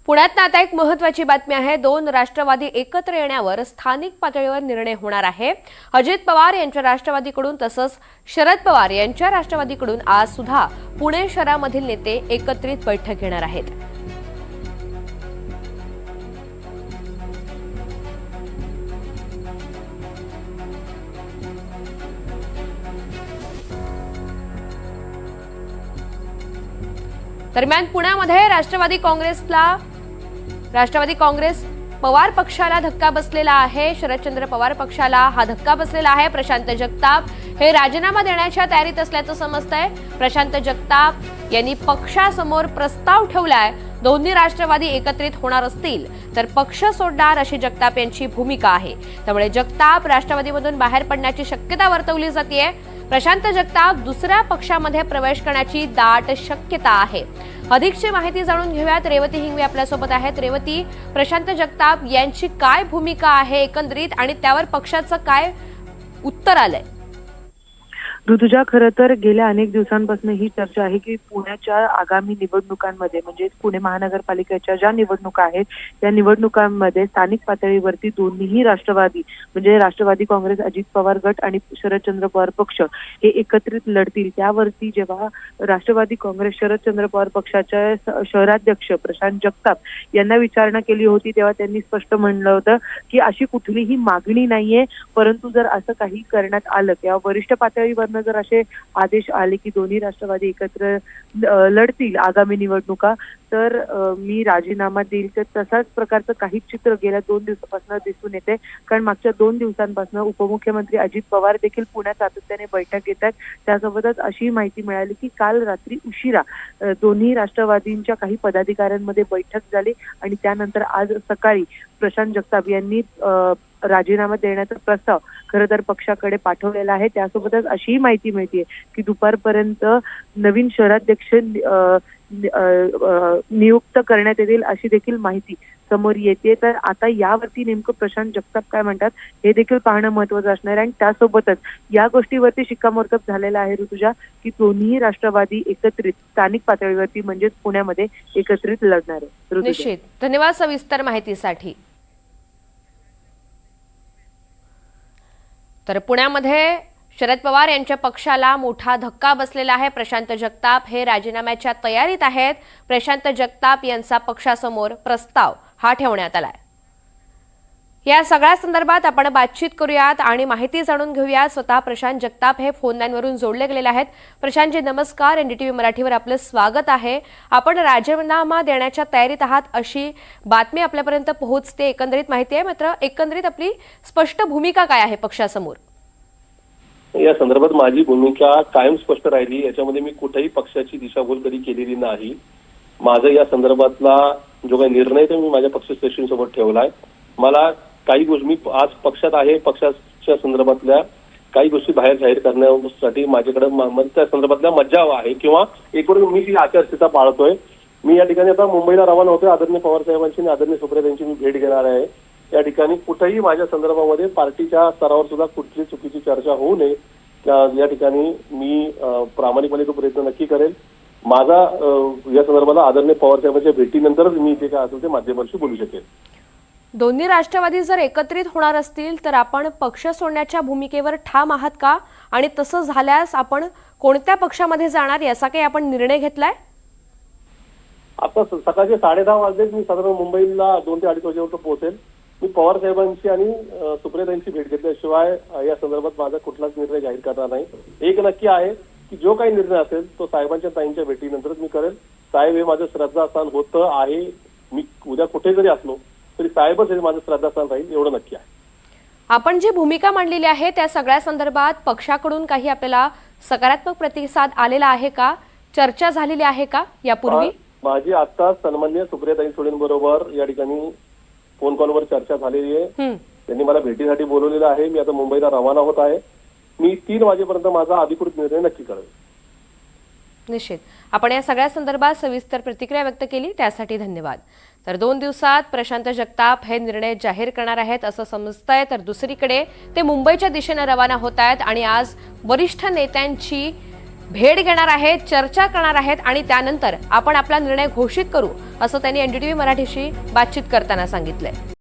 पुण्यात आता एक महत्त्वाची बातमी आहे। दोन राष्ट्रवादी एकत्र येण्यावर स्थानिक पातळीवर निर्णय होणार आहे। अजित पवार यांच्या राष्ट्रवादीकडून तसंच शरद पवार यांच्या राष्ट्रवादीकडून आज सुद्धा पुणे शहरामधील नेते एकत्रित बैठक घेणार आहेत। दरम्यान पुण्यामध्ये राष्ट्रवादी काँग्रेस पवार पक्षाला धक्का बसलेला आहे। शरदचंद्र पवार पक्षाला हा धक्का बसलेला आहे। प्रशांत जगताप हे राजीनामा देण्याच्या तयारीत असल्याचं समजतंय। प्रशांत जगताप यांनी पक्षासमोर प्रस्ताव ठेवलाय। दोन्ही राष्ट्रवादी एकत्रित होणार असतील तर पक्ष सोडणार अशी जगताप यांची भूमिका आहे। त्यामुळे जगताप राष्ट्रवादीमधून बाहेर पडण्याची शक्यता वर्तवली जाते। प्रशांत जगताप दुसऱ्या पक्षामध्ये प्रवेश करण्याची दाट शक्यता आहे। अधिकची माहिती जाणून घेऊयात। रेवती हिंगवे आपल्यासोबत आहेत। रेवती, प्रशांत जगताप यांची काय भूमिका आहे एकंदरीत आणि त्यावर पक्षाचं काय उत्तर आलंय? ऋतुजा, खरं तर गेल्या अनेक दिवसांपासून ही चर्चा आहे की पुण्याच्या आगामी निवडणुकांमध्ये म्हणजे पुणे महानगरपालिकेच्या ज्या निवडणुका आहेत त्या निवडणुकांमध्ये स्थानिक पातळीवरती दोन्ही राष्ट्रवादी म्हणजे राष्ट्रवादी काँग्रेस अजित पवार गट आणि शरदचंद्र पवार पक्ष हे एकत्रित लढतील। त्यावरती जेव्हा राष्ट्रवादी काँग्रेस शरदचंद्र पवार पक्षाच्या शहराध्यक्ष प्रशांत जगताप यांना विचारणा केली होती तेव्हा त्यांनी स्पष्ट म्हणलं होतं की अशी कुठलीही मागणी नाहीये, परंतु जर असं काही करण्यात आलं किंवा वरिष्ठ पातळीवर जर असे आदेश आले की दोन्ही राष्ट्रवादी एकत्र लढतील आगामी निवडणुका तर मी राजीनामा देईल। तर तसाच प्रकारचं काही चित्र गेल्या 2 दिवसापासून दिसून येते, कारण मागच्या 2 दिवसांपासून उपमुख्यमंत्री अजित पवार देखील पुण्यात सातत्याने बैठक घेतात। त्यासोबतच अशी माहिती मिळाली की काल रात्री उशिरा दोन्ही राष्ट्रवादींच्या काही पदाधिकाऱ्यांमध्ये बैठक झाली आणि त्यानंतर आज सकाळी प्रशांत जगताप यांनी राजीनामा देण्याचा प्रस्ताव खरं तर पक्षाकडे पाठवलेला आहे। त्यासोबतच अशी माहिती मिळते की दुपारपर्यंत नवीन शहराध्यक्ष नियुक्त करण्यात येतील अशी देखील माहिती समोर येते। तर आता यावरती नेमकं प्रशांत जगताप काय म्हणतात हे देखील पाहणं महत्त्वाचं असणार आहे। आणि त्यासोबतच या गोष्टीवरती शिक्कामोर्तब झालेला आहे ऋतुजा की दोन्ही राष्ट्रवादी एकत्रित स्थानिक पातळीवरती म्हणजेच पुण्यामध्ये एकत्रित लढणार आहे। निश्चित, धन्यवाद सविस्तर माहितीसाठी। तर पुण्यामध्ये शरद पवार यांच्या पक्षाला मोठा धक्का बसलेला आहे। प्रशांत जगताप हे राजीनाम्याच्या तयारीत आहेत। प्रशांत जगताप यांचा पक्षासमोर प्रस्ताव हा ठेवण्यात आलाय। या सगळ्या संदर्भात आपण बातचीत करूयात आणि माहिती जाणून घेऊयात। स्वतः प्रशांत जगताप हे फोन लाईनवरून जोडले गेलेले आहेत। प्रशांतजी नमस्कार, एनडीटीव्ही मराठीवर आपलं स्वागत आहे। आपण राजीनामा देण्याच्या तयारीत आहात अशी बातमी आपल्यापर्यंत पोहोचते, एकंदरीत माहिती आहे, मात्र एकंदरीत आपली स्पष्ट भूमिका काय आहे पक्षासमोर? या संदर्भात माझी भूमिका कायम स्पष्ट राहिली। याच्यामध्ये मी कुठेही पक्षाची दिशाभूल कधी केलेली नाही। माझा या संदर्भातला जो काही निर्णय तो मी माझ्या पक्षश्रेष्ठींसोबत ठेवलाय। मला काही गोष्टी मी आज पक्षात आहे, पक्षाच्या संदर्भातल्या काही गोष्टी बाहेर जाहीर करण्यासाठी माझ्याकडे त्या संदर्भातल्या मज्जाव आहे किंवा एकूण मी जी आचारसंहिता पाळतोय। मी या ठिकाणी आता मुंबईला रवाना होतोय। आदरणीय पवार साहेबांची आणि आदरणीय सुप्रिया यांची मी भेट घेणार आहे। या ठिकाणी कुठेही माझ्या संदर्भामध्ये पार्टीच्या स्तरावर सुद्धा कुठली चुकीची चर्चा होऊ नये या ठिकाणी मी प्रामाणिकपणे तो प्रयत्न नक्की करेल। माझा या संदर्भाला आदरणीय पवार साहेबांच्या भेटीनंतरच मी जे काय असेल ते माध्यमांशी बोलू शकेल। दोन्ही राष्ट्रवादी जर एकत्रित होणार असतील तर आपण पक्ष सोडण्याच्या भूमिकेवर ठाम आहात का? आणि तसं झाल्यास आपण कोणत्या पक्षामध्ये जाणार याचा काही आपण निर्णय घेतलाय? आता सकाळचे 10:30 वाजले मी साधारण मुंबईला 2 ते 2:30 वाजेपर्यंत पोहोचेल। मी पवार साहेबांची आणि सुप्रिया यांची भेट घेतल्याशिवाय या संदर्भात माझा कुठलाच निर्णय जाहीर करणार नाही। एक नक्की आहे की जो काही निर्णय असेल तो साहेबांच्या ताईंच्या भेटीनंतरच मी करेल। साहेब हे माझं श्रद्धास्थान होतं आहे। मी उद्या कुठे जरी असलो तरी साहेबच हे माझं श्रद्धास्थान राहील एवढं नक्की आहे। आपण जी भूमिका मांडलेली आहे त्या सगळ्या संदर्भात पक्षाकडून काही आपल्याला सकारात्मक प्रतिसाद आलेला आहे का? चर्चा झालेली आहे का यापूर्वी? माझी आता सन्माननीय सुप्रिया ताईंबरोबर या ठिकाणी फोन कॉलवर चर्चा झालेली आहे। त्यांनी मला भेटीसाठी बोलवलेलं आहे। मी आता मुंबईला रवाना होत आहे। मी 3 वाजेपर्यंत माझा अधिकृत निर्णय नक्की करेल। निश्चित, आपण या सगळ्या संदर्भात सविस्तर प्रतिक्रिया व्यक्त केली त्यासाठी धन्यवाद। तर 2 दिवसात प्रशांत जगताप हे निर्णय जाहीर करणार आहेत असं समजतंय। तर दुसरीकडे ते मुंबईच्या दिशेने रवाना होत आहेत आणि आज वरिष्ठ नेत्यांची भेट घेणार आहेत, चर्चा करणार आहेत आणि त्यानंतर आपण आपला निर्णय घोषित करू, असं त्यांनी एनडीटीव्ही मराठीशी बातचीत करताना सांगितलंय.